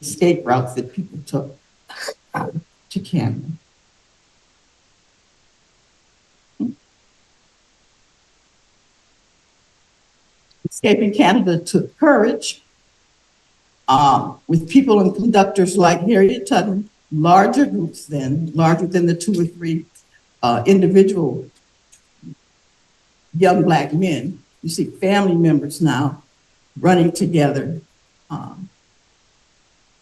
escape routes that people took to Canada. Escaping Canada took courage, with people and conductors like Harriet Tubman, larger groups then, larger than the 2 or 3 individual young Black men. You see family members now running together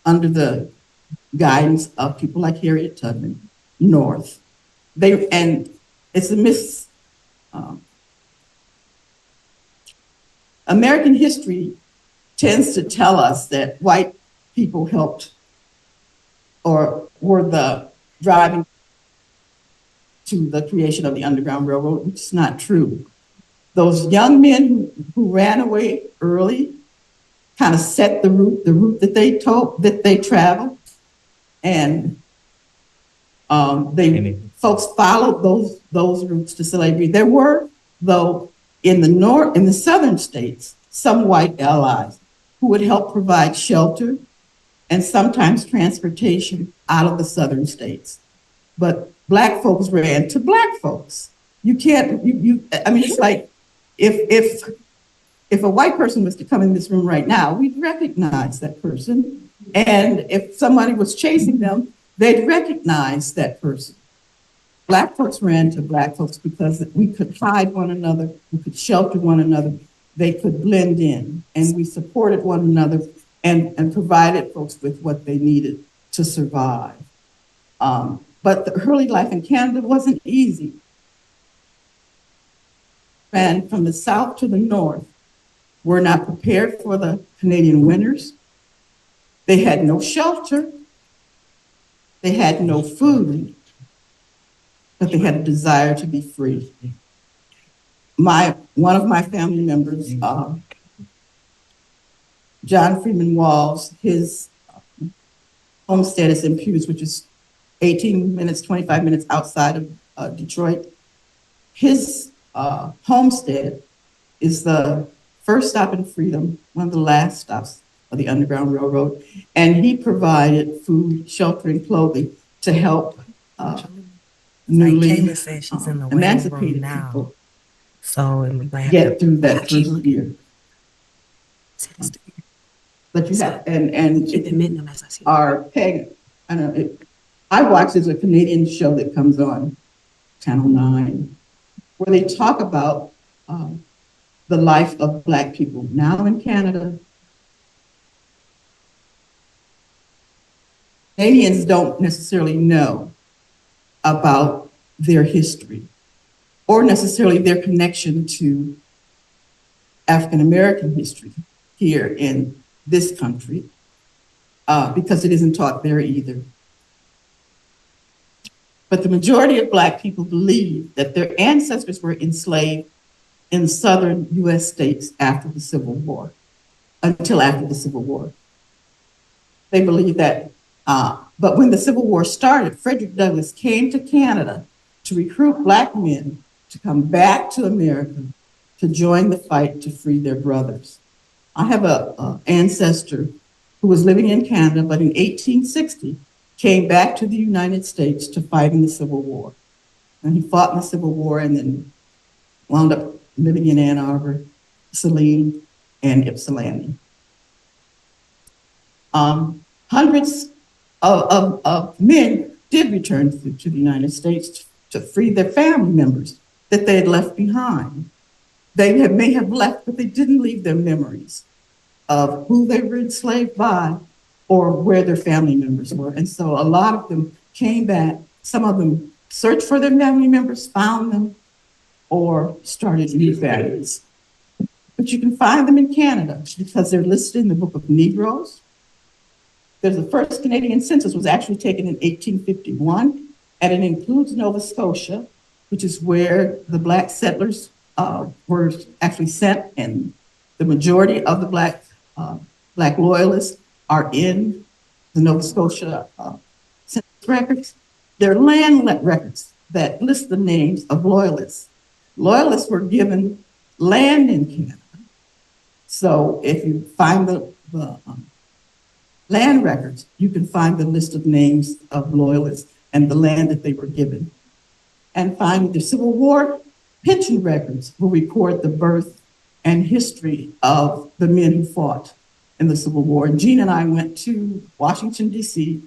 under the guidance of people like Harriet Tubman North. And it's a American history tends to tell us that white people helped or were the driving to the creation of the Underground Railroad, which is not true. Those young men who ran away early kind of set the route that they traveled, and folks followed those routes to slavery. There were, though, in the southern states, some white allies who would help provide shelter and sometimes transportation out of the southern states. But Black folks ran to Black folks. You can't, I mean, it's like if a white person was to come in this room right now, we'd recognize that person. And if somebody was chasing them, they'd recognize that person. Black folks ran to Black folks because we could hide one another, we could shelter one another, they could blend in, and we supported one another and provided folks with what they needed to survive. But the early life in Canada wasn't easy. And from the south to the north, were not prepared for the Canadian winters. They had no shelter. They had no food, but they had a desire to be free. One of my family members, John Freeman Walls, his homestead is in Pewes, which is 18 minutes, 25 minutes outside of Detroit. His homestead is the first stop in freedom, one of the last stops of the Underground Railroad. And he provided food, shelter, and clothing to help newly emancipated people get through that first year. But you have, and our pagan, I don't know, I watch, there's a Canadian show that comes on Channel 9, where they talk about the life of Black people now in Canada. Canadians don't necessarily know about their history or necessarily their connection to African American history here in this country, because it isn't taught there either. But the majority of Black people believe that their ancestors were enslaved in southern US states after the Civil War, until after the Civil War. They believe that, but when the Civil War started, Frederick Douglass came to Canada to recruit Black men to come back to America to join the fight to free their brothers. I have an ancestor who was living in Canada, but in 1860, came back to the United States to fight in the Civil War. And he fought in the Civil War and then wound up living in Ann Arbor, Saline, and Ypsilanti. Hundreds of men did return to the United States to free their family members that they had left behind. They may have left, but they didn't leave their memories of who they were enslaved by or where their family members were. And so a lot of them came back. Some of them searched for their family members, found them, or started new families. But you can find them in Canada because they're listed in the Book of Negroes. There's the first Canadian census was actually taken in 1851, and it includes Nova Scotia, which is where the Black settlers were actually sent, and the majority of the Black loyalists are in the Nova Scotia census records. They're land records that list the names of loyalists. Loyalists were given land in Canada. So if you find the land records, you can find the list of names of loyalists and the land that they were given. And finally, the Civil War pension records will record the birth and history of the men who fought in the Civil War. And Gene and I went to Washington, D.C.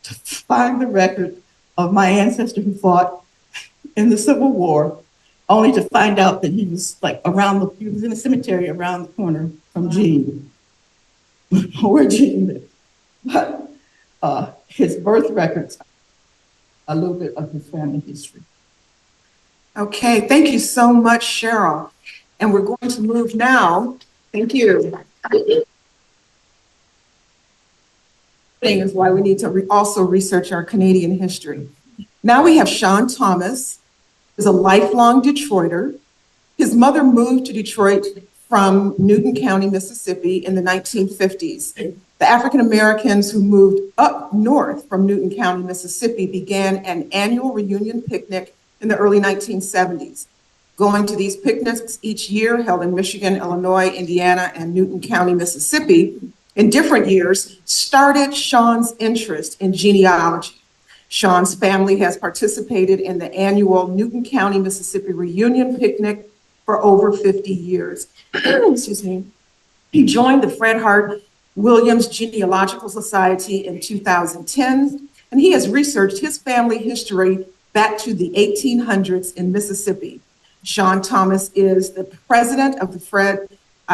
to find the record of my ancestor who fought in the Civil War, only to find out that he was he was in a cemetery around the corner from Gene, where Gene lived. But his birth records, a little bit of his family history. Okay, thank you so much, Cheryl. And we're going to move now. Thank you. Is why we need to also research our Canadian history. Now we have Sean Thomas, who's a lifelong Detroiter. His mother moved to Detroit from Newton County, Mississippi in the 1950s. The African Americans who moved up north from Newton County, Mississippi began an annual reunion picnic in the early 1970s. Going to these picnics each year, held in Michigan, Illinois, Indiana, and Newton County, Mississippi, in different years, started Sean's interest in genealogy. Sean's family has participated in the annual Newton County, Mississippi reunion picnic for over 50 years. Excuse me. He joined the Fred Hart Williams Genealogical Society in 2010, and he has researched his family history back to the 1800s in Mississippi. Sean Thomas is the president of the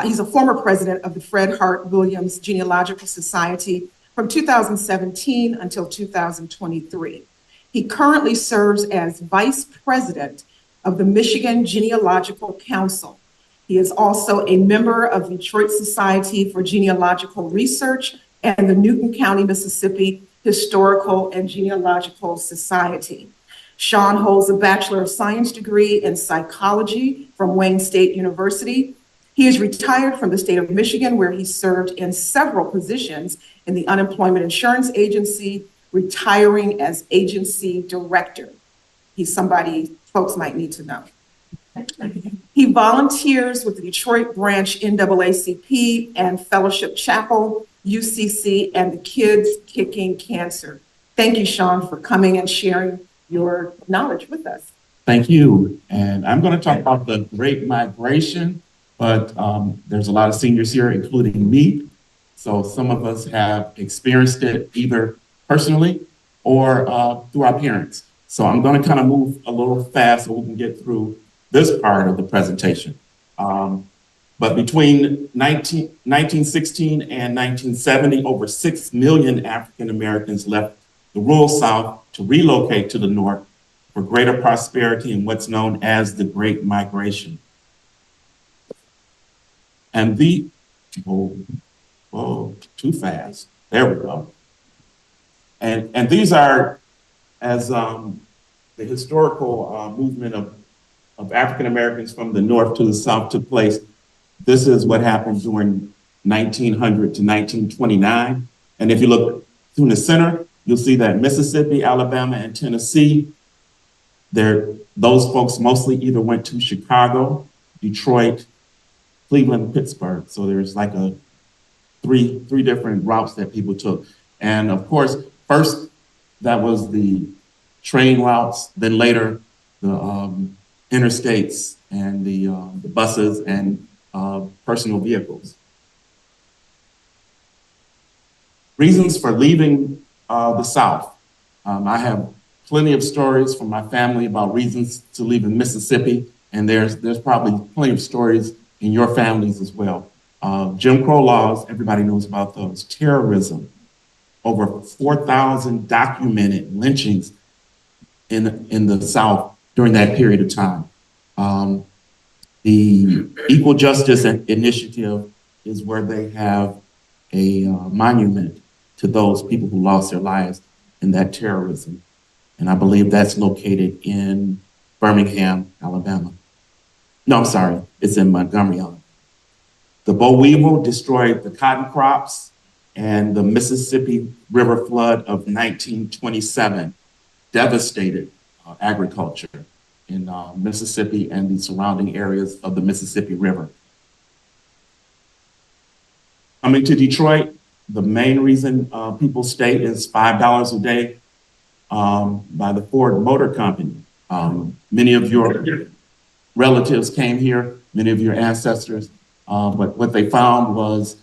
he's a former president of the Fred Hart Williams Genealogical Society from 2017 until 2023. He currently serves as vice president of the Michigan Genealogical Council. He is also a member of the Detroit Society for Genealogical Research and the Newton County, Mississippi Historical and Genealogical Society. Sean holds a Bachelor of Science degree in psychology from Wayne State University. He is retired from the state of Michigan, where he served in several positions in the Unemployment Insurance Agency, retiring as agency director. He's somebody folks might need to know. He volunteers with the Detroit branch NAACP and Fellowship Chapel, UCC, and the Kids Kicking Cancer. Thank you, Sean, for coming and sharing your knowledge with us. Thank you. And I'm going to talk about the Great Migration, but there's a lot of seniors here, including me. So some of us have experienced it either personally or through our parents. So I'm going to kind of move a little fast so we can get through this part of the presentation. But between 1916 and 1970, over 6 million African Americans left the rural South to relocate to the North for greater prosperity in what's known as the Great Migration. And too fast. There we go. And these are, as the historical movement of African Americans from the North to the South took place, this is what happened during 1900 to 1929. And if you look through the center, you'll see that Mississippi, Alabama, and Tennessee, those folks mostly either went to Chicago, Detroit, Cleveland, Pittsburgh. So there's like three different routes that people took. And of course, first, that was the train routes, then later the interstates and the buses and personal vehicles. Reasons for leaving the South. I have plenty of stories from my family about reasons to leave in Mississippi, and there's probably plenty of stories in your families as well. Jim Crow laws, everybody knows about those. Terrorism, over 4,000 documented lynchings in the South during that period of time. The Equal Justice Initiative is where they have a monument to those people who lost their lives in that terrorism. And I believe that's located in Birmingham, Alabama. No, I'm sorry, it's in Montgomery, Alabama. The boll weevil destroyed the cotton crops, and the Mississippi River flood of 1927 devastated agriculture in Mississippi and the surrounding areas of the Mississippi River. Coming to Detroit, the main reason people stay is $5 a day by the Ford Motor Company. Many of your relatives came here, many of your ancestors, but what they found was,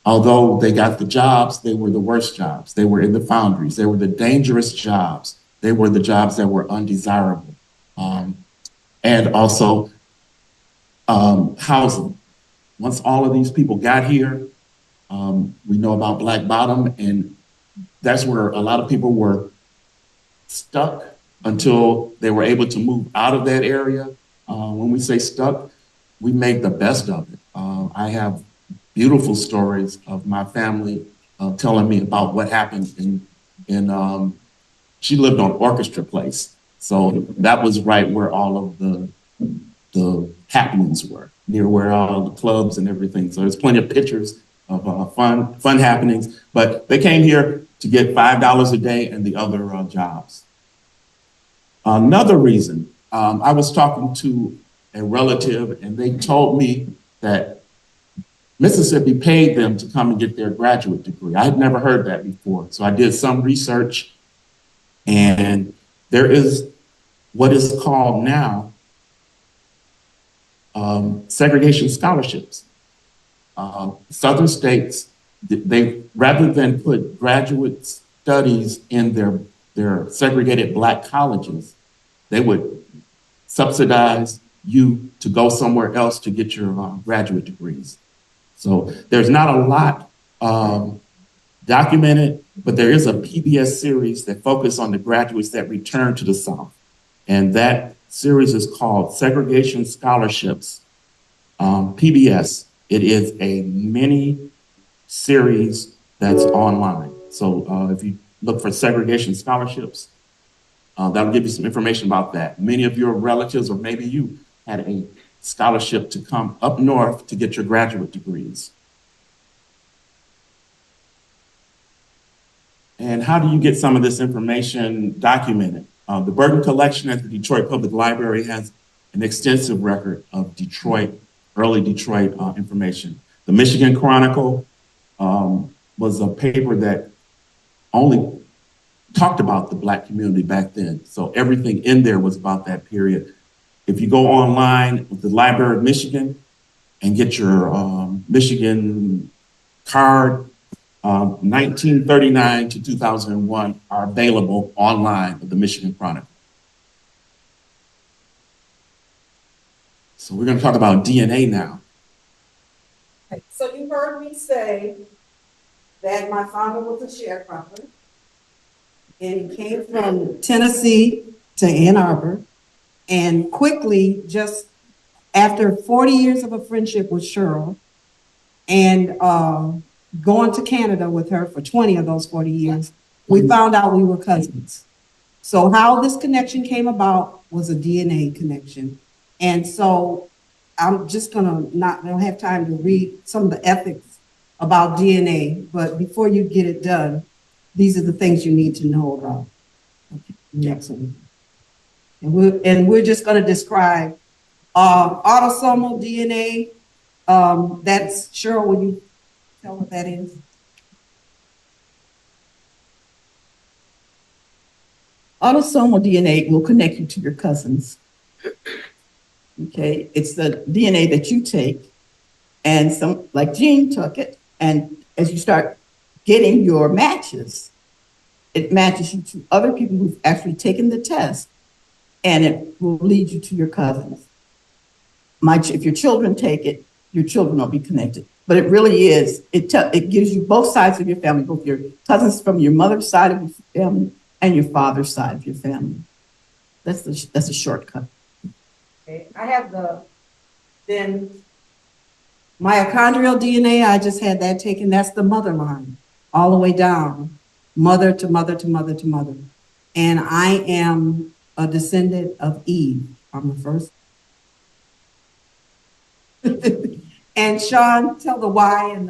although they got the jobs, they were the worst jobs. They were in the foundries. They were the dangerous jobs. They were the jobs that were undesirable. And also housing. Once all of these people got here, we know about Black Bottom, and that's where a lot of people were stuck until they were able to move out of that area. When we say stuck, we make the best of it. I have beautiful stories of my family telling me about what happened in she lived on Orchestra Place. So that was right where all of the happenings were, near where all the clubs and everything. So there's plenty of pictures of fun happenings, but they came here to get $5 a day and the other jobs. Another reason, I was talking to a relative and they told me that Mississippi paid them to come and get their graduate degree. I had never heard that before. So I did some research, and there is what is called now segregation scholarships. Southern states, they rather than put graduate studies in their segregated Black colleges, they would subsidize you to go somewhere else to get your graduate degrees. So there's not a lot documented, but there is a PBS series that focuses on the graduates that return to the South. And that series is called Segregation Scholarships, PBS. It is a mini series that's online. So if you look for Segregation Scholarships, that'll give you some information about that. Many of your relatives, or maybe you, had a scholarship to come up north to get your graduate degrees. And how do you get some of this information documented? The Burton Collection at the Detroit Public Library has an extensive record of early Detroit information. The Michigan Chronicle was a paper that only talked about the Black community back then. So everything in there was about that period. If you go online with the Library of Michigan and get your Michigan card, 1939 to 2001 are available online with the Michigan Chronicle. So we're going to talk about DNA now. Okay, so you heard me say that my father was a sharecropper, and he came from Tennessee to Ann Arbor, and quickly, just after 40 years of a friendship with Cheryl, and going to Canada with her for 20 of those 40 years, we found out we were cousins. So how this connection came about was a DNA connection. And so I'm just gonna I don't have time to read some of the ethics about DNA, but before you get it done, these are the things you need to know about. Okay, next one. And we're just gonna describe autosomal DNA. That's Cheryl, will you tell what that is? Autosomal DNA will connect you to your cousins. Okay, it's the DNA that you take, and some, like Jean took it, and as you start getting your matches, it matches you to other people who've actually taken the test, and it will lead you to your cousins. If your children take it, your children will be connected. But it really is, it gives you both sides of your family, both your cousins from your mother's side of your family and your father's side of your family. That's a shortcut. Okay, I have then Mitochondrial DNA, I just had that taken. That's the mother line, all the way down, mother to mother to mother to mother. And I am a descendant of Eve. I'm the first. And Sean, tell the Y and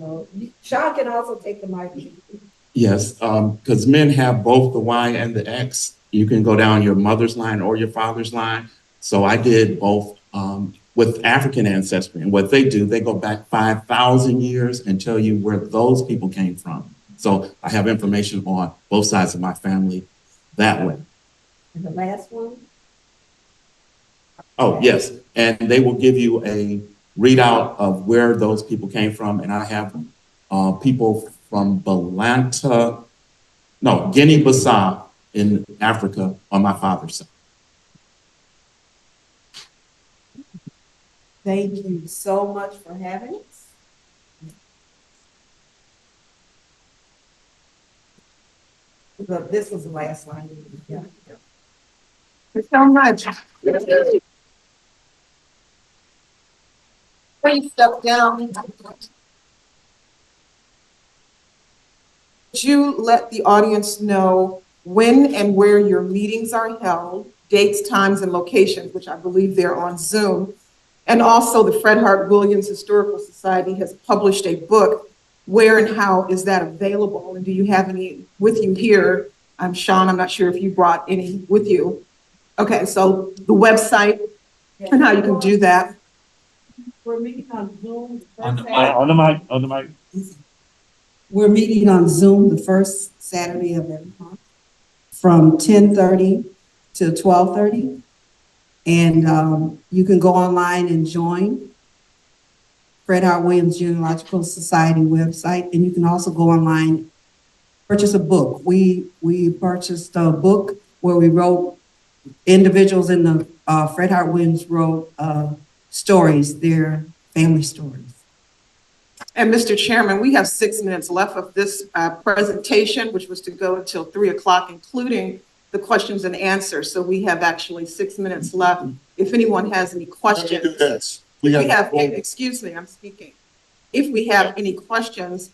the Sean can also take the mic. Yes, because men have both the Y and the X. You can go down your mother's line or your father's line. So I did both with African ancestry. And what they do, they go back 5,000 years and tell you where those people came from. So I have information on both sides of my family that way. And the last one? Oh, yes. And they will give you a readout of where those people came from. And I have people from Guinea-Bissau in Africa on my father's side. Thank you so much for having us. This was the last line. Yeah. Thank you so much. Please step down. Would you let the audience know when and where your meetings are held, dates, times, and locations, which I believe they're on Zoom? And also the Fred Hart Williams Historical Society has published a book. Where and how is that available? And do you have any with you here? I'm Sean, I'm not sure if you brought any with you. Okay, so the website and how you can do that. We're meeting on Zoom. On the mic. We're meeting on Zoom the first Saturday of every month from 10:30 to 12:30. And you can go online and join Fred Hart Williams Genealogical Society website. And you can also go online, purchase a book. We purchased a book where we wrote, individuals in the Fred Hart Williams wrote stories, their family stories. And Mr. Chairman, we have 6 minutes left of this presentation, which was to go until 3 o'clock, including the questions and answers. So we have actually 6 minutes left. If anyone has any questions. Excuse me, I'm speaking. If we have any questions,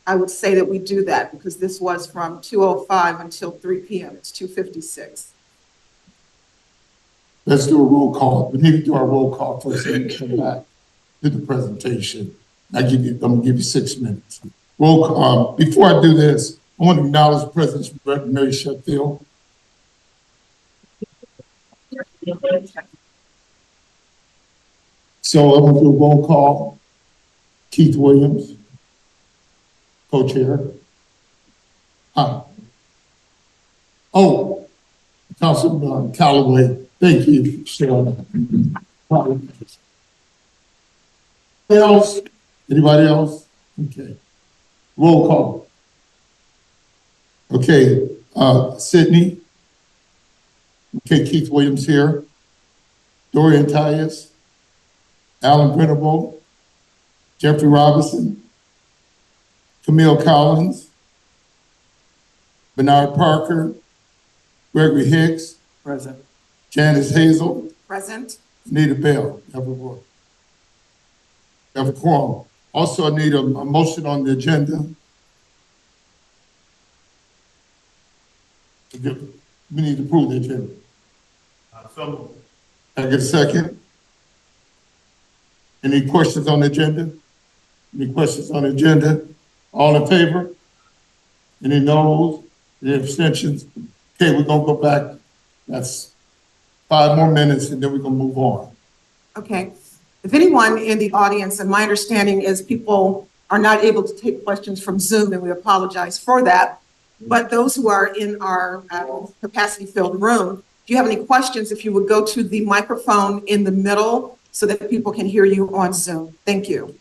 I would say that we do that because this was from 2:05 until 3 p.m. It's 2:56. Let's do a roll call. We need to do our roll call first and come back to the presentation. I'm gonna give you 6 minutes. Roll call. Before I do this, I want to acknowledge the President's Mary Sheffield. So I'm gonna do a roll call. Keith Williams, co-chair. Councilman Callaway. Thank you, Sharon. Anybody else? Okay. Roll call. Okay, Sydney. Okay, Keith Williams here. Dorian Tyus. Alan Venable. Jeffrey Robinson. Camille Collins. Bernard Parker. Gregory Hicks. Present. Janice Hazel. Present. Anita Bell. Have a quorum. Also, I need a motion on the agenda. We need to approve the agenda. Can I get a second? Any questions on the agenda? Any questions on the agenda? All in favor? Any noes? Any abstentions? Okay, we're gonna go back. That's 5 more minutes and then we're gonna move on. Okay. If anyone in the audience, and my understanding is people are not able to take questions from Zoom, and we apologize for that. But those who are in our capacity-filled room, if you have any questions, if you would go to the microphone in the middle so that people can hear you on Zoom. Thank you.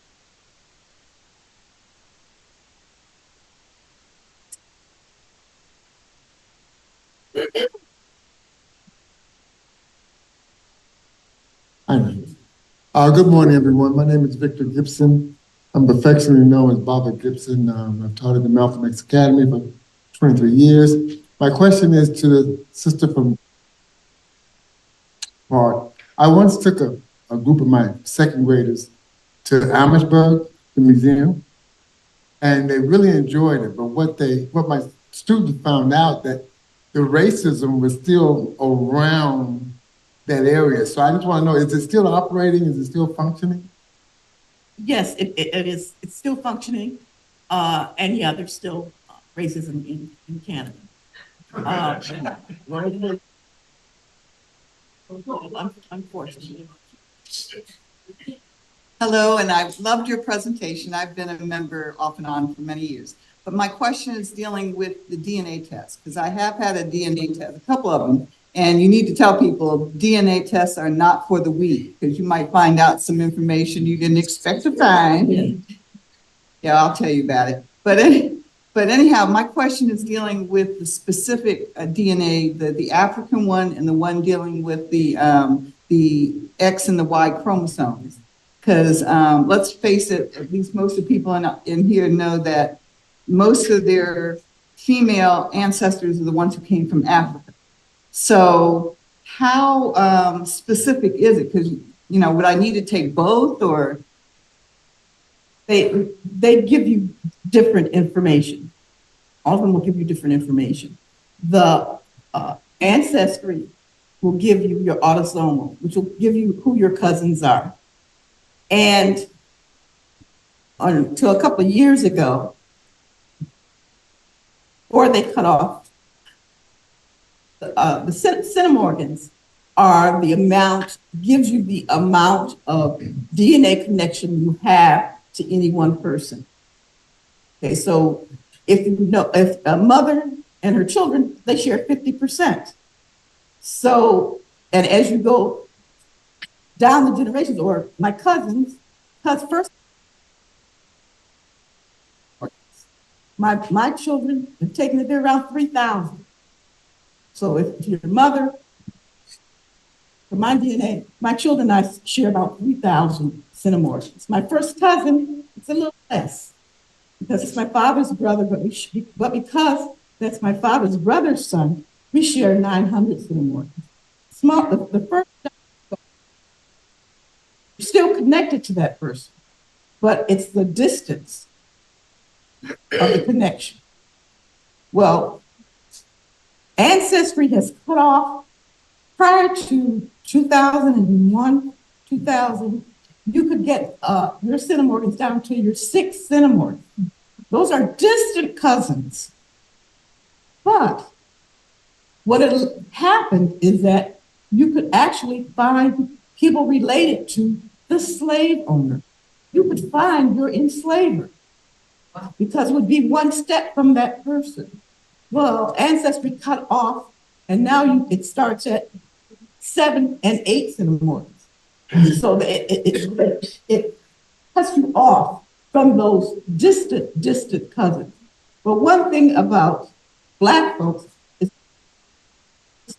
Good morning, everyone. My name is Victor Gibson. I'm affectionately known as Baba Gibson. I've taught at the Malcolm X Academy for 23 years. My question is to the sister from Hart. I once took a group of my second graders to Amherstburg, the museum, and they really enjoyed it. But what my students found out that the racism was still around that area. So I just want to know, is it still operating? Is it still functioning? Yes, it is. It's still functioning. And yeah, there's still racism in Canada. Unfortunately. Hello, and I've loved your presentation. I've been a member off and on for many years. But my question is dealing with the DNA test, because I have had a DNA test, a couple of them. And you need to tell people DNA tests are not for the weak, because you might find out some information you didn't expect to find. Yeah, I'll tell you about it. But anyhow, my question is dealing with the specific DNA, the African one and the one dealing with the X and the Y chromosomes. Because let's face it, at least most of the people in here know that most of their female ancestors are the ones who came from Africa. So how specific is it? Because, you know, would I need to take both, or? They give you different information. All of them will give you different information. The ancestry will give you your autosomal, which will give you who your cousins are. And until a couple of years ago, or they cut off, the centimorgans are the amount, gives you the amount of DNA connection you have to any one person. Okay, so if you know, if a mother and her children, they share 50%. So, and as you go down the generations, or my cousins, because first, my children have taken it, they're around 3,000. So if your mother, for my DNA, my children and I share about 3,000 centimorgans. My first cousin, it's a little less, because it's my father's brother, but because that's my father's brother's son, we share 900 centimorgans. Small, the first, you're still connected to that person, but it's the distance of the connection. Well, Ancestry has cut off prior to 2001, 2000, you could get your centimorgans down to your 6 centimorgans. Those are distant cousins. But what had happened is that you could actually find people related to the slave owner. You could find your enslaver because it would be one step from that person. Well, Ancestry cut off, and now it starts at 7 and 8 centimorgans. So it cuts you off from those distant cousins. But one thing about Black folks is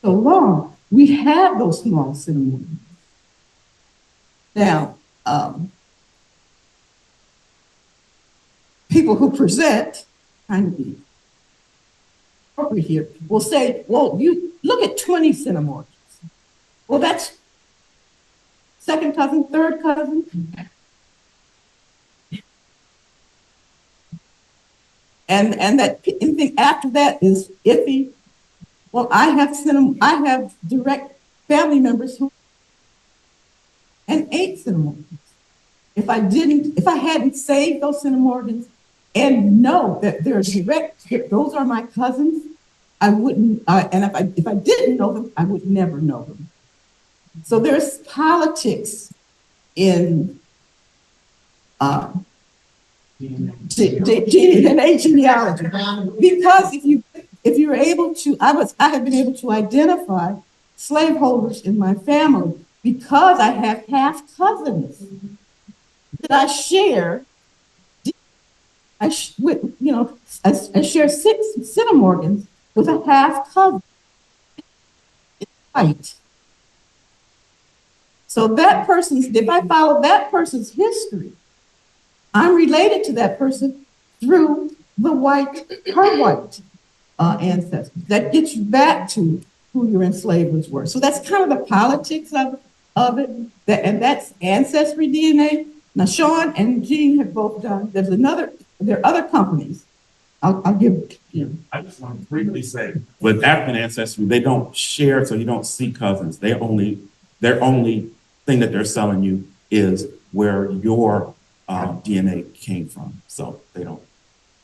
so long, we have those small centimorgans. Now, people who present, trying to be appropriate here, will say, well, you look at 20 centimorgans. Well, that's second cousin, third cousin. And that anything after that is iffy. Well, I have direct family members who and 8 centimorgans. If I hadn't saved those centimorgans and know that they're direct, those are my cousins, I wouldn't, and if I didn't know them, I would never know them. So there's politics in DNA genealogy, because if you're able to, I have been able to identify slaveholders in my family because I have half cousins that I share. I share 6 centimorgans with a half cousin. Right. So that person's, if I follow that person's history, I'm related to that person through her white ancestors. That gets you back to who your enslavers were. So that's kind of the politics of it. And that's ancestry DNA. Now, Sean and Jean have both done. There are other companies. I'll give you. I just want to briefly say, with African ancestry, they don't share, so you don't see cousins. Their only thing that they're selling you is where your DNA came from. So they don't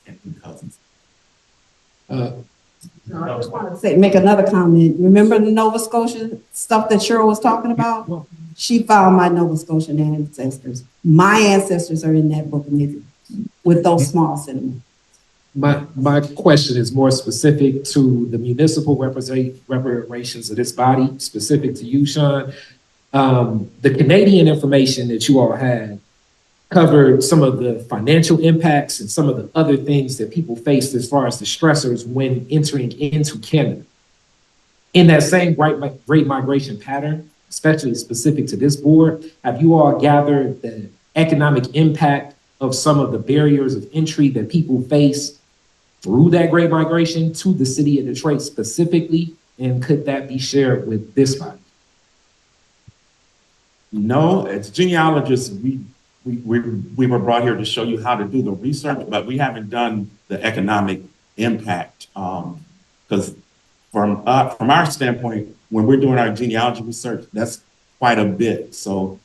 do cousins. I just want to say, make another comment. Remember the Nova Scotia stuff that Cheryl was talking about? She found my Nova Scotian ancestors. My ancestors are in that book with those small sentiments. My question is more specific to the municipal reparations of this body, specific to you, Sean. The Canadian information that you all had covered some of the financial impacts and some of the other things that people faced as far as the stressors when entering into Canada. In that same great migration pattern, especially specific to this board, have you all gathered the economic impact of some of the barriers of entry that people face through that great migration to the city of Detroit specifically? And could that be shared with this body? No, as genealogists, we were brought here to show you how to do the research, but we haven't done the economic impact. Because from our standpoint, when we're doing our genealogy research, that's quite a bit. So,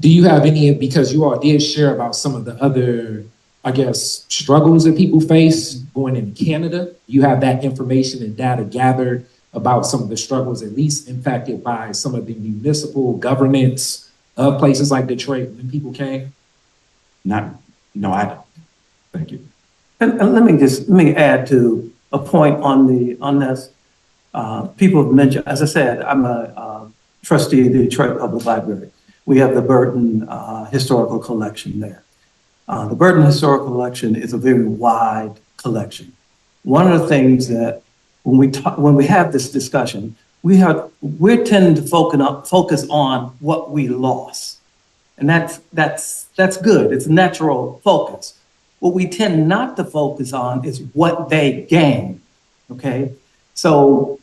do you have any, because you all did share about some of the other, I guess, struggles that people face going into Canada? You have that information and data gathered about some of the struggles, at least impacted by some of the municipal governance of places like Detroit when people came? no, I don't. Thank you. And let me add to a point on this. People have mentioned, as I said, I'm a trustee of the Detroit Public Library. We have the Burton Historical Collection there. The Burton Historical Collection is a very wide collection. One of the things that when we have this discussion, we're tending to focus on what we lost. And that's good. It's natural focus. What we tend not to focus on is what they gained. Okay. So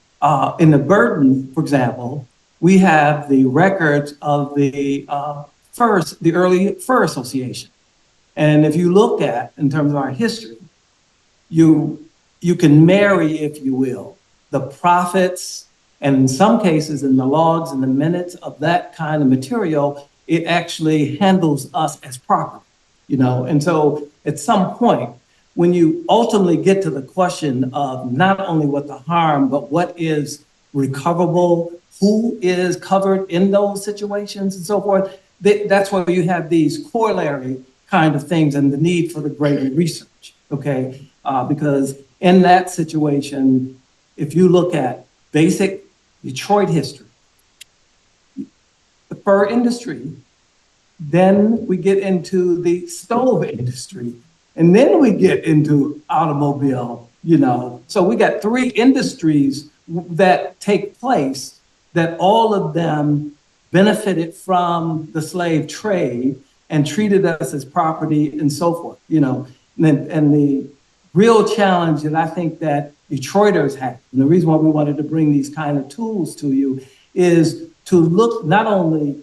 in the Burton, for example, we have the records of the early Fur Association. And if you look at, in terms of our history, you can marry, if you will, the profits, and in some cases in the logs and the minutes of that kind of material, it actually handles us as property, And so at some point, when you ultimately get to the question of not only what the harm, but what is recoverable, who is covered in those situations and so forth, that's where you have these corollary kind of things and the need for the greater research, okay? Because in that situation, if you look at basic Detroit history, the fur industry, then we get into the stove industry, and then we get into automobile, So we got three industries that take place that all of them benefited from the slave trade and treated us as property and so forth, And the real challenge that I think that Detroiters have, and the reason why we wanted to bring these kind of tools to you, is to look, not only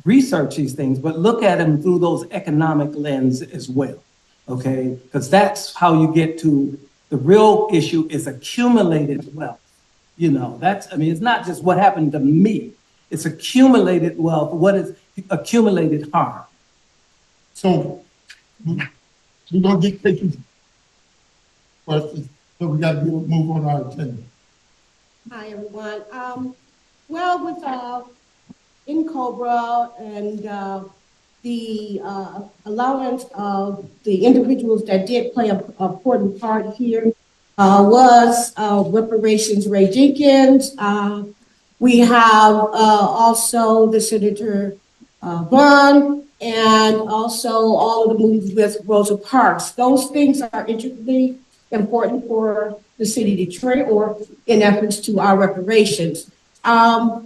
research these things, but look at them through those economic lens as well, okay? Because that's how you get to the real issue is accumulated wealth. It's not just what happened to me, it's accumulated wealth, what is accumulated harm. So we're gonna get taking questions, so we gotta move on our agenda. Hi, everyone. With in Cobra and the allowance of the individuals that did play an important part here was Reparations Ray Jenkins. We have also the Senator Vaughn, and also all of the movies with Rosa Parks. Those things are intricately important for the city of Detroit, or in efforts to our reparations.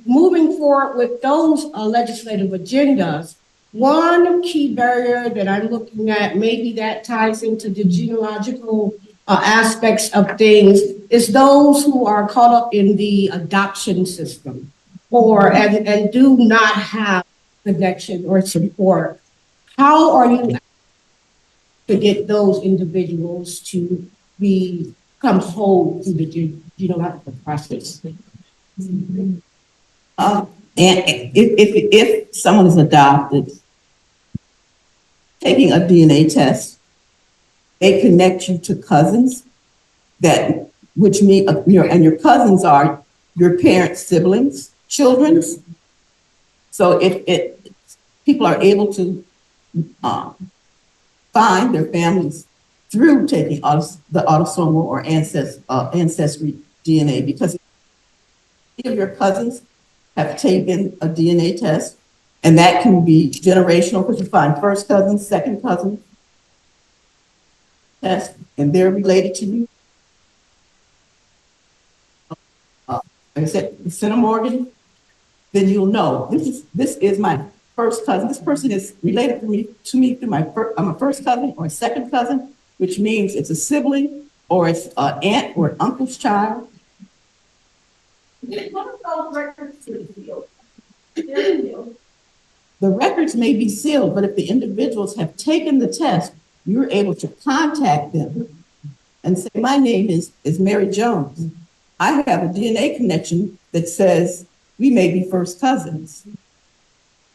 Moving forward with those legislative agendas, one key barrier that I'm looking at, maybe that ties into the genealogical aspects of things, is those who are caught up in the adoption system and do not have connection or support. How are you to get those individuals to become whole through the genealogical process? And if someone is adopted, taking a DNA test, they connect you to cousins that which mean, and your cousins are your parents' siblings, children's. So if people are able to find their families through taking the autosomal or ancestry DNA, because if your cousins have taken a DNA test, and that can be generational, because you find first cousins, second cousins test, and they're related to you. Like I said, centimorgan, then you'll know this is my first cousin. This person is related to me through I'm a first cousin or a second cousin, which means it's a sibling or it's an aunt or an uncle's child. One of those records is sealed. The records may be sealed, but if the individuals have taken the test, you're able to contact them and say, my name is Mary Jones. I have a DNA connection that says we may be first cousins.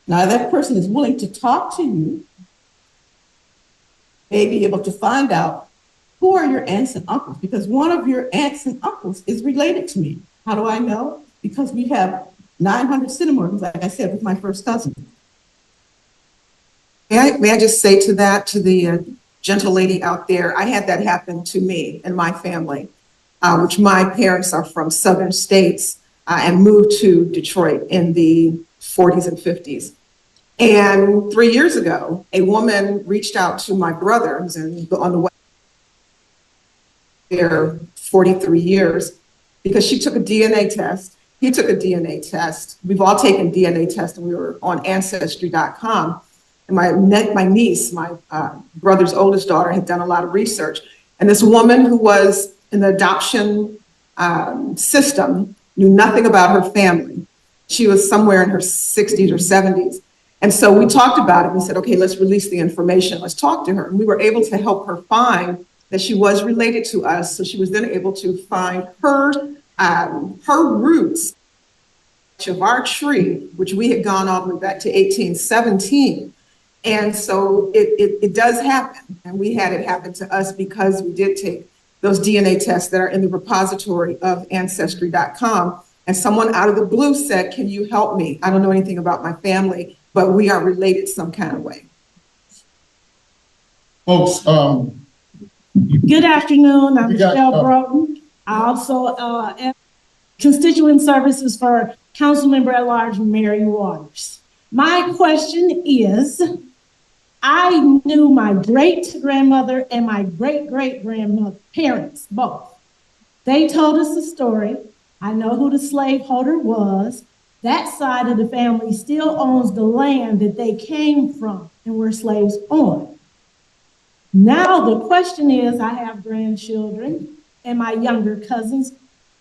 Now, that person is willing to talk to you, may be able to find out who are your aunts and uncles, because one of your aunts and uncles is related to me. How do I know? Because we have 900 centimorgans, like I said, with my first cousin. May I just say to the gentle lady out there, I had that happen to me and my family, which my parents are from southern states and moved to Detroit in the 40s and 50s. And 3 years ago, a woman reached out to my brother, who's on the way there 43 years, because she took a DNA test. He took a DNA test. We've all taken DNA tests, and we were on Ancestry.com. And my niece, my brother's oldest daughter, had done a lot of research. And this woman who was in the adoption system knew nothing about her family. She was somewhere in her 60s or 70s. And so we talked about it. We said, okay, let's release the information. Let's talk to her. And we were able to help her find that she was related to us. So she was then able to find her roots of our tree, which we had gone all the way back to 1817. And so it does happen. And we had it happen to us because we did take those DNA tests that are in the repository of Ancestry.com. And someone out of the blue said, can you help me? I don't know anything about my family, but we are related some kind of way. Folks, Good afternoon, I'm We got, Michelle Broughton. I also am constituent services for Councilmember at Large Mary Waters. My question is, I knew my great-grandmother and my great-great-grandmother, parents, both. They told us the story. I know who the slaveholder was. That side of the family still owns the land that they came from and were slaves on. Now the question is, I have grandchildren and my younger cousins.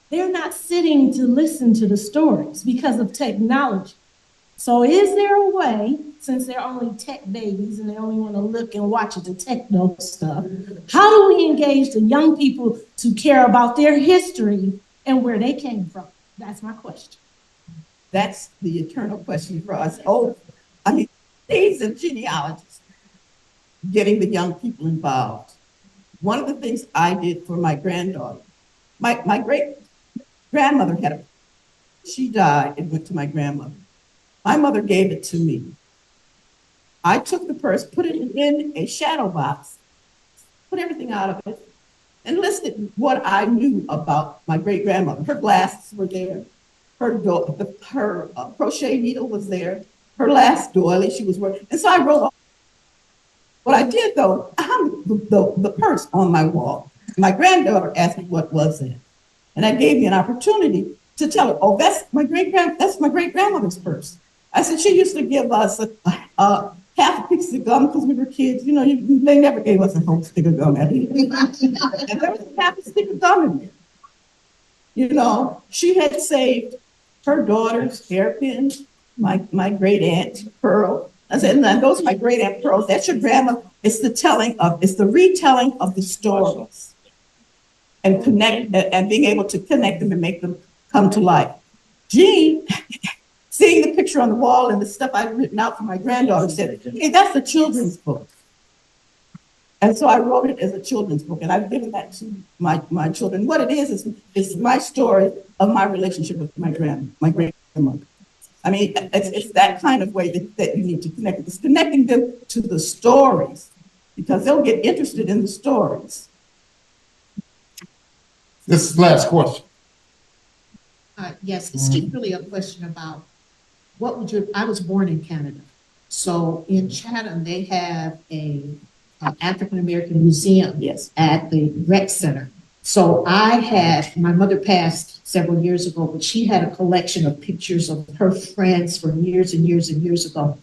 They're not sitting to listen to the stories because of technology. So is there a way, since they're only tech babies and they only want to look and watch the techno stuff, how do we engage the young people to care about their history and where they came from? That's my question. That's the eternal question for us. These are genealogists, getting the young people involved. One of the things I did for my granddaughter, my great grandmother she died and went to my grandmother. My mother gave it to me. I took the purse, put it in a shadow box, put everything out of it, and listed what I knew about my great grandmother. Her glasses were there. Her crochet needle was there. Her last doily she was wearing. And so I wrote. What I did though, I hung the purse on my wall. My granddaughter asked me what was it, and I gave me an opportunity to tell her, "Oh, that's my great grandmother's purse." I said she used to give us half a piece of gum because we were kids. You know, they never gave us a whole stick of gum at it. And there was half a stick of gum in there. You know, she had saved her daughter's hairpins, my great aunt Pearl. I said, "No, those are my great aunt Pearl. That's your grandma." It's the retelling of the stories and being able to connect them and make them come to life. Jean, seeing the picture on the wall and the stuff I'd written out for my granddaughter, said, "Hey, that's a children's book." And so I wrote it as a children's book, and I've given that to my children. What it is my story of my relationship with my grandmother. I mean, it's that kind of way that you need to connect it. It's connecting them to the stories, because they'll get interested in the stories. This is the last question. Yes, it's just really a question about I was born in Canada. So in Chatham, they have a African American museum. Yes. At the rec center. So my mother passed several years ago, but she had a collection of pictures of her friends from years and years and years ago.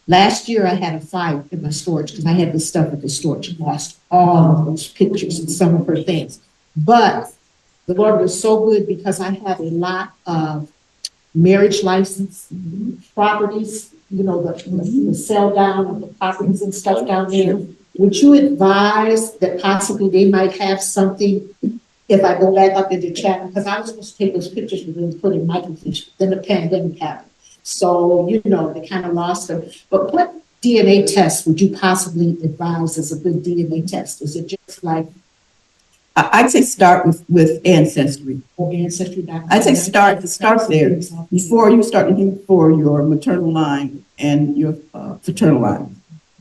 Last year, I had a fire in my storage because I had this stuff at the storage. I lost all of those pictures and some of her things. But the Lord was so good because I have a lot of marriage license properties, the sell down of the properties and stuff down there. Would you advise that possibly they might have something if I go back up into Chatham? Because I was supposed to take those pictures and then put in microfiche, then the pandemic happened. So, they kind of lost them. But what DNA test would you possibly advise as a good DNA test? Is it just like I'd say start with Ancestry. or Ancestry.com? I'd say start there before you start looking for your maternal line and your paternal line,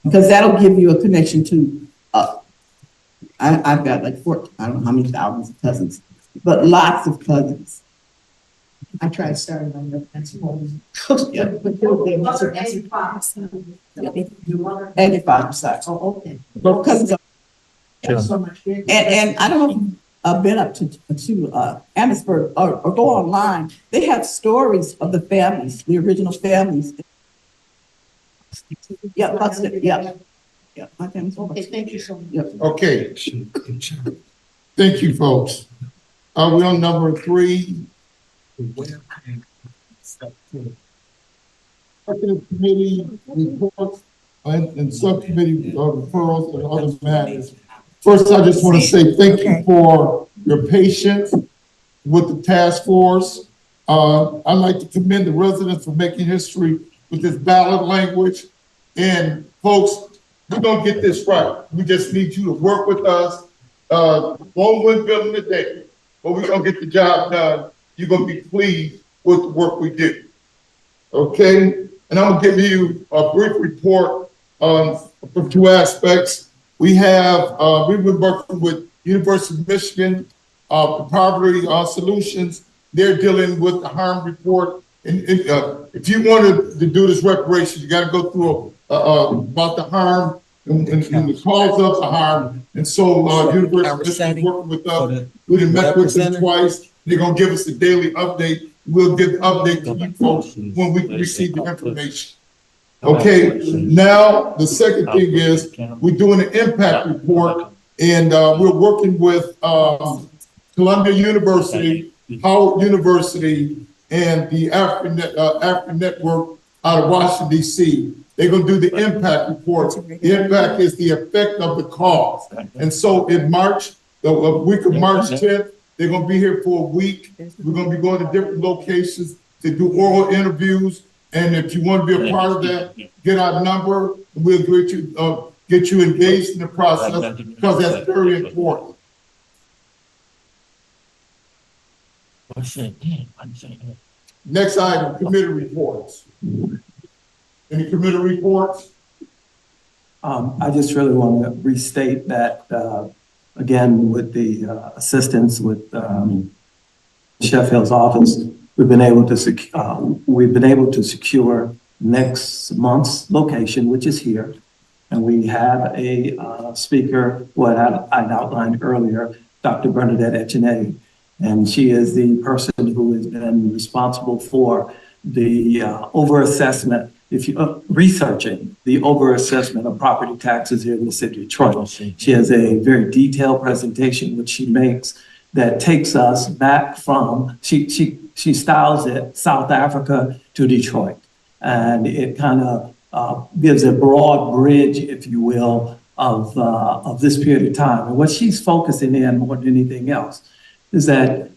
because that'll give you a connection to. I've got like I don't know how many thousands of cousins, but lots of cousins. I tried starting on that. That's all. Yeah. And your father's side. Oh, okay. Both cousins are. Thank you so much. And I don't know if you've been up to Amherstburg or go online. They have stories of the families, the original families. Yeah, Buxton, yeah. Yeah, my family's from Okay, Buxton. thank you so much. Yep. Okay. Thank you, folks. Are we on number 3? Executive committee reports and subcommittee referrals and other matters. First, I just want to say thank you for your patience with the task force. I'd like to commend the residents for making history with this ballot language. And folks, we're going to get this right. We just need you to work with us. Won't win building today, but we're going to get the job done. You're going to be pleased with the work we do. Okay? And I'm going to give you a brief report on from 2 aspects. We've been working with University of Michigan, Poverty Solutions. They're dealing with the harm report. And if you wanted to do this reparation, you got to go through about the harm and the cause of the harm. And so University of Michigan is working with us. We done met with them twice. They're going to give us a daily update. We'll give the update to you folks when we receive the information. Okay, now the second thing is we're doing an impact report, and we're working with Columbia University, Howard University, and the African Network out of Washington, D.C. They're going to do the impact report. The impact is the effect of the cause. And so in March, the week of March 10th, they're going to be here for a week. We're going to be going to different locations to do oral interviews. And if you want to be a part of that, get our number, and we'll get you engaged in the process, because that's very important. Next item, committee reports. Any committee reports? I just really want to restate that, again, with the assistance with Sheffield's office, we've been able to secure next month's location, which is here. And we have a speaker, what I outlined earlier, Dr. Bernadette Echenette. And she is the person who has been responsible for the overassessment, researching the overassessment of property taxes here in the city of Detroit. She has a very detailed presentation which she makes that takes us back from, she styles it South Africa to Detroit. And it kind of gives a broad bridge, if you will, of this period of time. And what she's focusing in more than anything else is that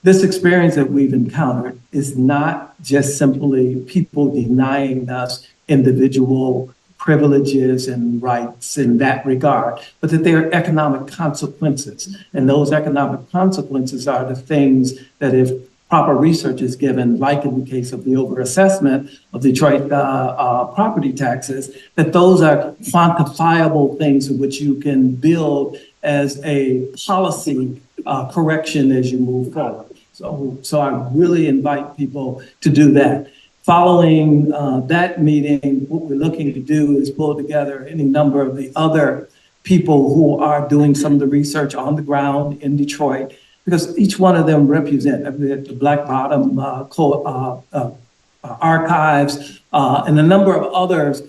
this experience that we've encountered is not just simply people denying us individual privileges and rights in that regard, but that there are economic consequences. And those economic consequences are the things that if proper research is given, like in the case of the overassessment of Detroit property taxes, that those are quantifiable things in which you can build as a policy correction as you move forward. So I really invite people to do that. Following that meeting, what we're looking to do is pull together any number of the other people who are doing some of the research on the ground in Detroit, because each one of them represent the Black Bottom archives and a number of others.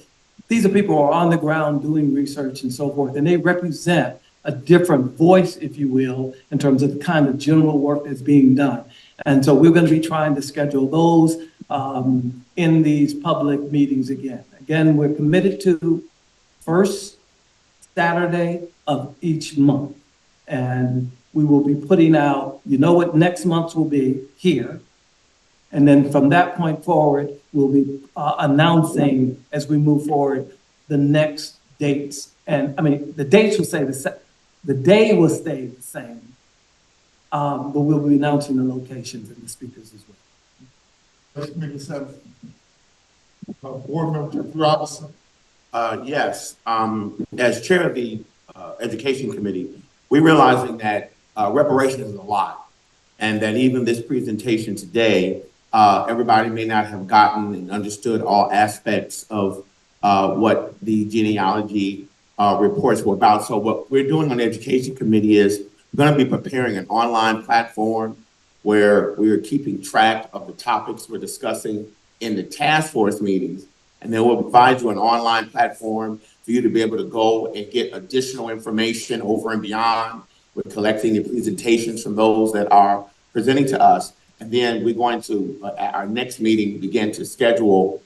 These are people who are on the ground doing research and so forth, and they represent a different voice, if you will, in terms of the kind of general work that's being done. And so we're going to be trying to schedule those in these public meetings again. Again, we're committed to first Saturday of each month. And we will be putting out, you know what next month's will be here. And then from that point forward, we'll be announcing as we move forward the next dates. And I mean, the dates will stay the same. The day will stay the same, but we'll be announcing the locations and the speakers as well. Let's make a sense. Board Member Robinson. Yes, as chair of the Education Committee, we're realizing that reparations is a lot, and that even this presentation today, everybody may not have gotten and understood all aspects of what the genealogy reports were about. So what we're doing on the Education Committee is we're going to be preparing an online platform where we're keeping track of the topics we're discussing in the task force meetings. And then we'll provide you an online platform for you to be able to go and get additional information over and beyond. We're collecting the presentations from those that are presenting to us. And then we're going to, at our next meeting, begin to schedule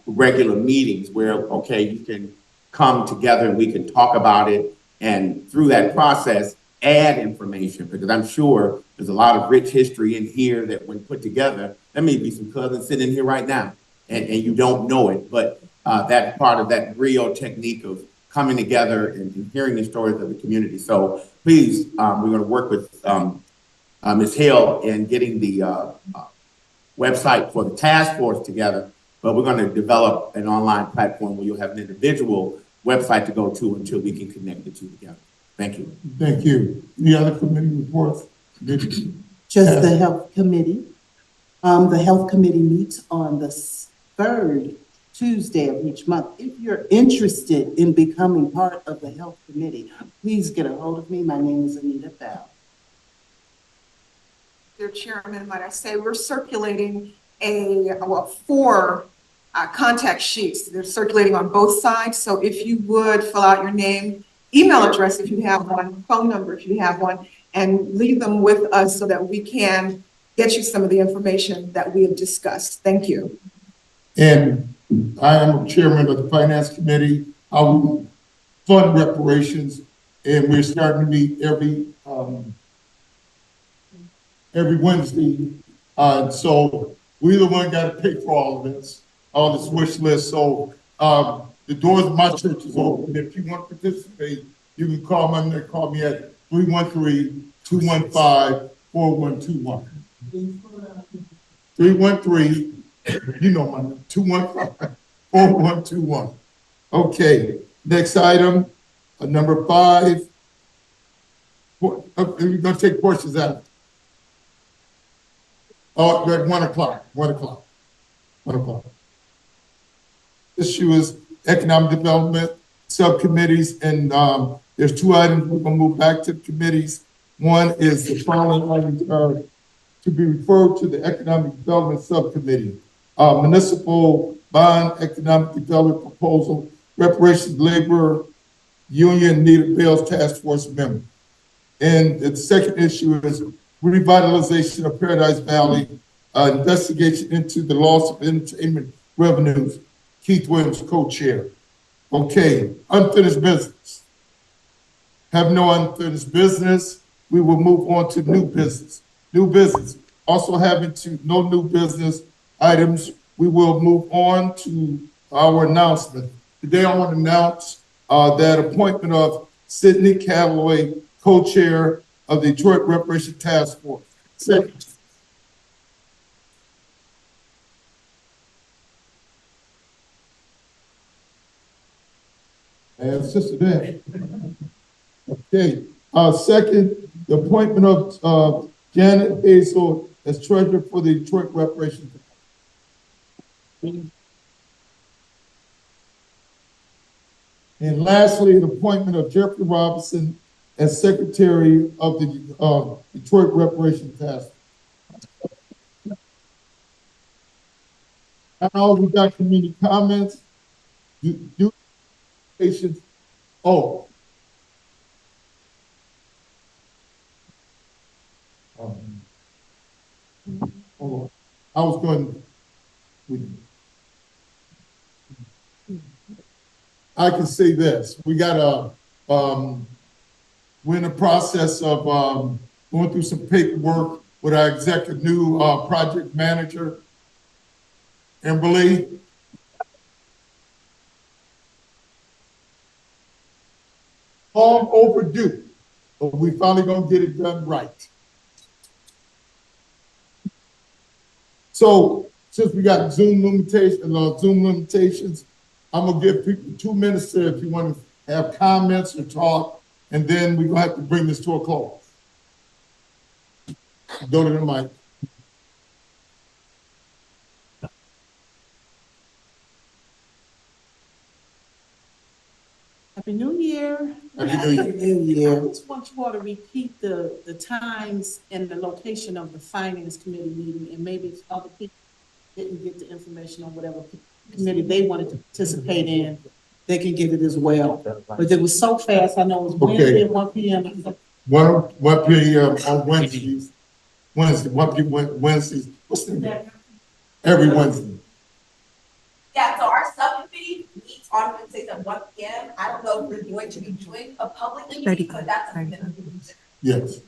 regular meetings where, okay, you can come together and we can talk about it. And through that process, add information, because I'm sure there's a lot of rich history in here that when put together, there may be some cousins sitting here right now and you don't know it, but that part of that real technique of coming together and hearing the stories of the community. So please, we're going to work with Ms. Hale in getting the website for the task force together, but we're going to develop an online platform where you'll have an individual website to go to until we can connect the two together. Thank you. Thank you. Any other committee reports? Just the Health Committee. The Health Committee meets on the third Tuesday of each month. If you're interested in becoming part of the Health Committee, please get a hold of me. My name is Anita Bell. Dear Chairman, might I say, we're circulating four contact sheets. They're circulating on both sides. So if you would fill out your name, email address if you have one, phone number if you have one, and leave them with us so that we can get you some of the information that we have discussed. Thank you. And I am chairman of the Finance Committee. I will fund reparations, and we're starting to meet every Wednesday. So we're the one got to pay for all of this, all this wish list. So the doors of my church is open. If you want to participate, you can call me at 313-215-4121. 313, you know my number, 215-4121. Okay, next item, number 5. We're going to take questions out. Oh, at 1 o'clock. Issue is economic development subcommittees, and there's 2 items we're going to move back to the committees. One is the following items are to be referred to the economic development subcommittee. Municipal bond economic development proposal, reparations labor union Nita Bell's task force member. And the second issue is revitalization of Paradise Valley, investigation into the loss of entertainment revenues. Keith Williams, co-chair. Okay, unfinished business. Have no unfinished business. We will move on to new business. New business. Also having no new business items, we will move on to our announcement. today I want to announce that appointment of Sidney Calloway, co-chair of the Detroit Reparations Task Force. Second. And Sister Dan. Okay. Second, the appointment of Janet Hazel as treasurer for the Detroit Reparations. And lastly, the appointment of Jeffrey Robinson as secretary of the Detroit Reparations Task Force. Now we got community comments. Do patients. Oh. Hold on. I was going with. I can say this. We got we're in the process of going through some paperwork with our new project manager, Emberly. Long overdue, but we finally gonna get it done right. So since we got Zoom limitations, I'm gonna give people 2 minutes to, if you want to have comments or talk, and then we're gonna have to bring this to a close. Go to the mic. Happy New Year. Happy New Year. I just want you all to repeat the times and the location of the Finance Committee meeting, and maybe if other people didn't get the information on whatever committee they wanted to participate in, they can get it as well. But it was so fast, I know it was Wednesday at 1 p.m. 1 p.m. on Wednesdays. Wednesdays. What's the name? Every Wednesday. Yeah, so our subcommittee meets on Wednesdays at 1 p.m. I don't know if we're going to be doing a public meeting, but that's something that we can consider. Yes.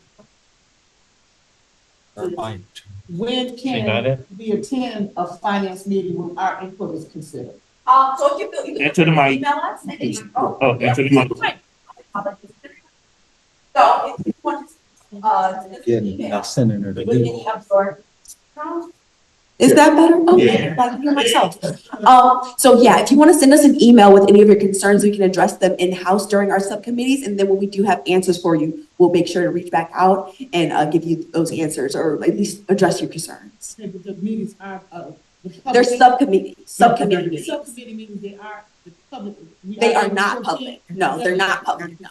When can we attend a finance meeting when our input is considered? So if you Enter the mic. email us and then you, Enter the mic. So if you want to, email Senator with any absorbed. Is that better? Okay, I can hear myself. So yeah, if you want to send us an email with any of your concerns, we can address them in-house during our subcommittees. And then when we do have answers for you, we'll make sure to reach back out and give you those answers, or at least address your concerns. Okay, but the meetings are, They're subcommittee meetings. Subcommittee meetings, they are the public. They are not public. No, they're not public, no.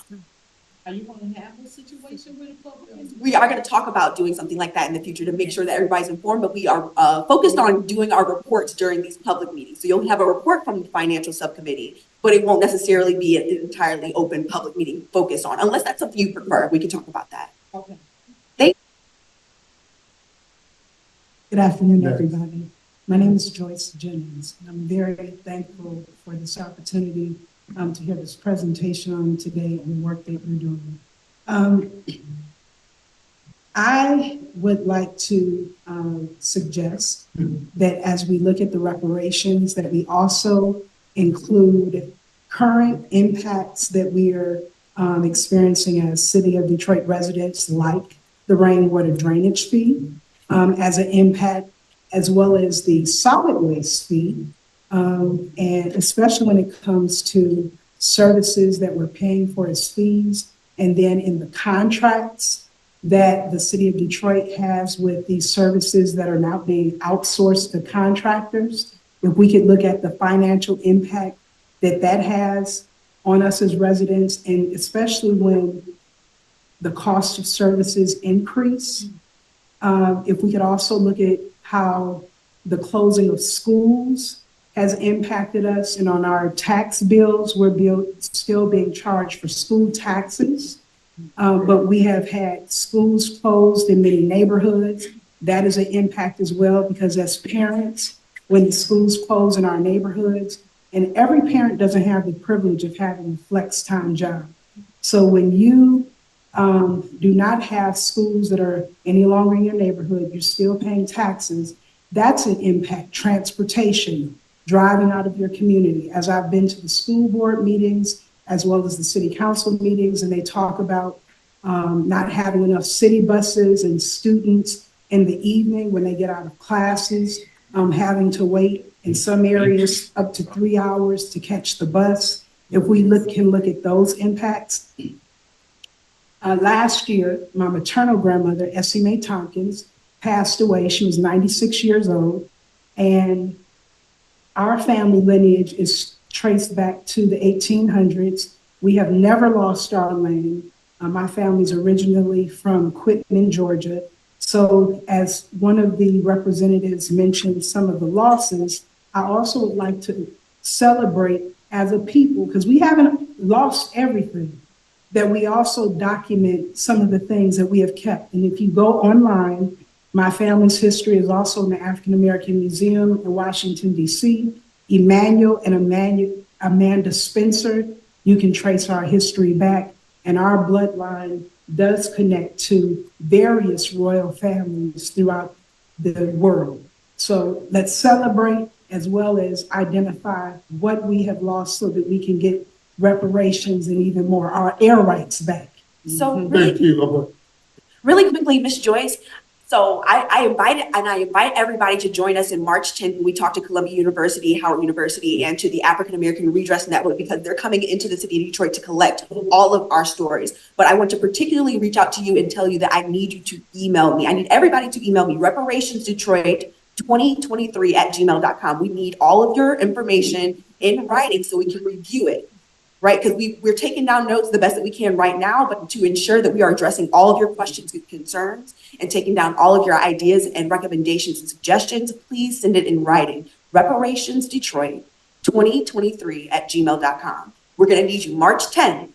Are you gonna have a situation with a public? We are going to talk about doing something like that in the future to make sure that everybody's informed, but we are focused on doing our reports during these public meetings. So you'll have a report from the financial subcommittee, but it won't necessarily be an entirely open public meeting focused on, unless that's something you prefer. We can talk about that. Okay. Good afternoon, everybody. My name is Joyce Jennings, and I'm very thankful for this opportunity to hear this presentation today and the work that you're doing. I would like to suggest that as we look at the reparations, that we also include current impacts that we are experiencing as City of Detroit residents, like the rainwater drainage fee as an impact, as well as the solid waste fee, and especially when it comes to services that we're paying for as fees, and then in the contracts that the City of Detroit has with these services that are now being outsourced to contractors. If we could look at the financial impact that that has on us as residents, and especially when the cost of services increase. If we could also look at how the closing of schools has impacted us, and on our tax bills, we're still being charged for school taxes. But we have had schools closed in many neighborhoods. That is an impact as well, because as parents, when the schools close in our neighborhoods, and every parent doesn't have the privilege of having a flex time job. So when you do not have schools that are any longer in your neighborhood, you're still paying taxes, that's an impact. Transportation, driving out of your community. As I've been to the school board meetings, as well as the city council meetings, and they talk about not having enough city buses and students in the evening when they get out of classes, having to wait in some areas up to 3 hours to catch the bus. If we can look at those impacts. Last year, my maternal grandmother, Essie Mae Tompkins, passed away. She was 96 years old. And our family lineage is traced back to the 1800s. We have never lost our land. My family's originally from Quitman, Georgia. So as one of the representatives mentioned some of the losses, I also would like to celebrate as a people, because we haven't lost everything, that we also document some of the things that we have kept. And if you go online, my family's history is also in the African American Museum in Washington, D.C. Emmanuel and Amanda Spencer, you can trace our history back, and our bloodline does connect to various royal families throughout the world. So let's celebrate as well as identify what we have lost so that we can get reparations and even more, our air rights back. So Thank you. really quickly, Ms. Joyce, so I invite everybody to join us in March 10th when we talk to Columbia University, Howard University, and to the African American Redress Network, because they're coming into the city of Detroit to collect all of our stories. But I want to particularly reach out to you and tell you that I need you to email me. I need everybody to email me, reparationsdetroit2023@gmail.com. We need all of your information in writing so we can review it. Right? Because we're taking down notes the best that we can right now, but to ensure that we are addressing all of your questions and concerns and taking down all of your ideas and recommendations and suggestions, please send it in writing. Reparationsdetroit2023@gmail.com. We're going to need you March 10th.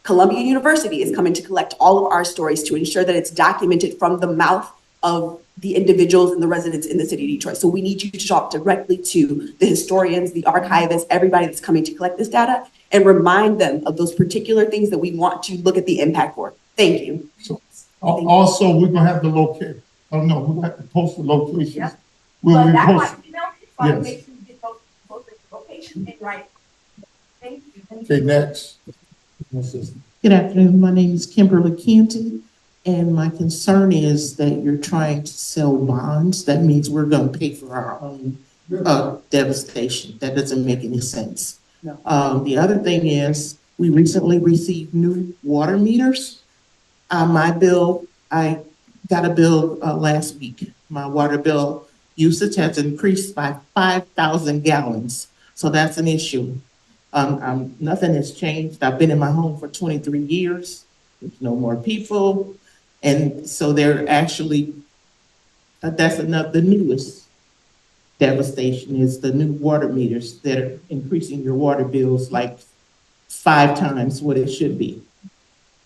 Columbia University is coming to collect all of our stories to ensure that it's documented from the mouth of the individuals and the residents in the city of Detroit. So we need you to talk directly to the historians, the archivists, everybody that's coming to collect this data, and remind them of those particular things that we want to look at the impact for. Thank you. So, also, we're gonna have the location. Oh no, we have to post the locations. Yep. Will But we that's why post? email me, so I can Yes. make sure you get those locations in writing. Thank you. Okay, next. Good afternoon. My name is Kimberly Canty, and my concern is that you're trying to sell bonds. That means we're going to pay for our own devastation. That doesn't make any sense. No. The other thing is we recently received new water meters. My bill, I got a bill last week. My water bill usage has increased by 5,000 gallons. So that's an issue. Nothing has changed. I've been in my home for 23 years. There's no more people. And so they're actually, that's the newest devastation is the new water meters that are increasing your water bills like 5 times what it should be.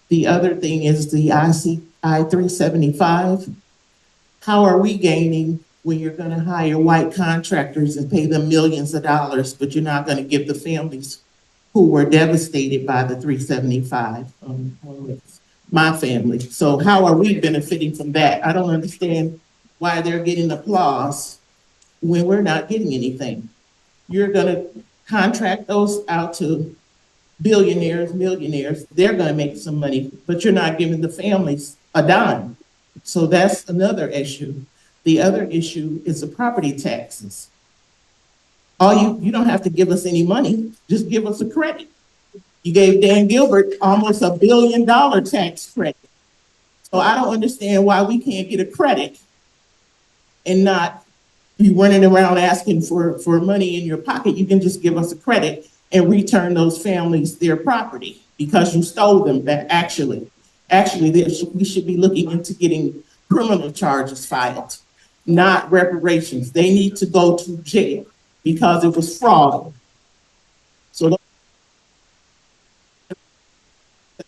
The other thing is the I-375. How are we gaining when you're going to hire white contractors and pay them millions of dollars, but you're not going to give the families who were devastated by the 375, my family. So how are we benefiting from that? I don't understand why they're getting applause when we're not getting anything. You're going to contract those out to billionaires, millionaires. They're going to make some money, but you're not giving the families a dime. So that's another issue. The other issue is the property taxes. You don't have to give us any money, just give us a credit. You gave Dan Gilbert almost $1 billion tax credit. So I don't understand why we can't get a credit and not be running around asking for money in your pocket. You can just give us a credit and return those families their property because you stole them back. Actually, we should be looking into getting criminal charges filed, not reparations. They need to go to jail because it was fraud. So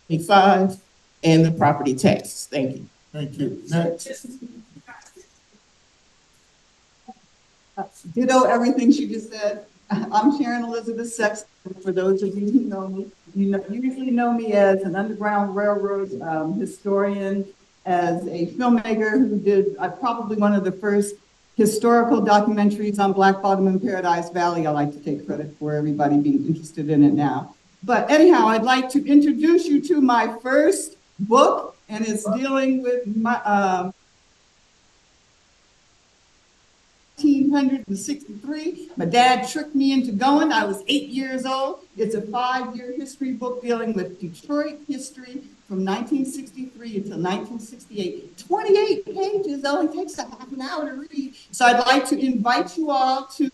75 and the property taxes. Thank you. Thank you. Next. Ditto everything she just said. I'm Sharon Elizabeth Sexton. For those of you who know me, you usually know me as an Underground Railroad historian, as a filmmaker who did probably one of the first historical documentaries on Black Bottom and Paradise Valley. I like to take credit for everybody being interested in it now. But anyhow, I'd like to introduce you to my first book, and it's dealing with my 1963. My dad tricked me into going. I was 8 years old. It's a 5-year history book dealing with Detroit history from 1963 until 1968. 28 pages, it only takes a half an hour to read. So I'd like to invite you all to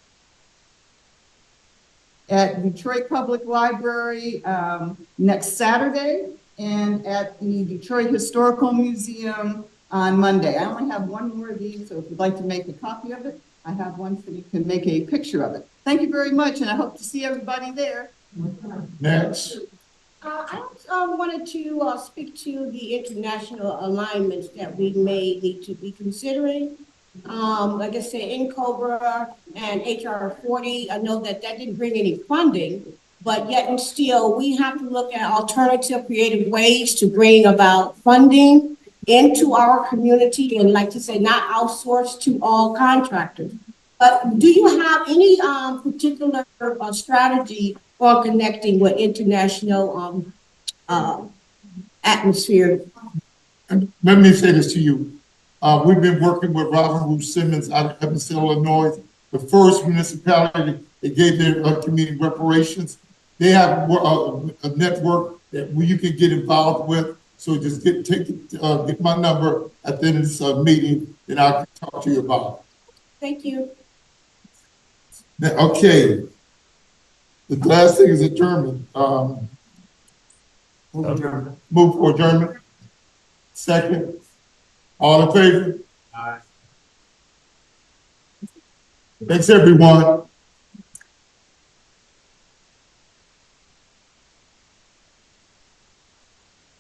at Detroit Public Library next Saturday and at the Detroit Historical Museum on Monday. I only have one more of these, so if you'd like to make a copy of it, I have one so you can make a picture of it. Thank you very much, and I hope to see everybody there. Next. I wanted to speak to the international alignments that we may need to be considering. Like I said, in Cobra and HR 40, I know that didn't bring any funding, but yet and still, we have to look at alternative creative ways to bring about funding into our community, and like to say, not outsource to all contractors. But do you have any particular strategy for connecting with international atmosphere? Let me say this to you. We've been working with Robert Ruth Simmons out of Evanston, Illinois, the first municipality that gave their community reparations. They have a network that you can get involved with. So just get my number at the end of this meeting, and I'll talk to you about it. Thank you. Okay. The last thing is adjournment. Move for adjournment. Second. All in favor? Aye. Thanks, everyone.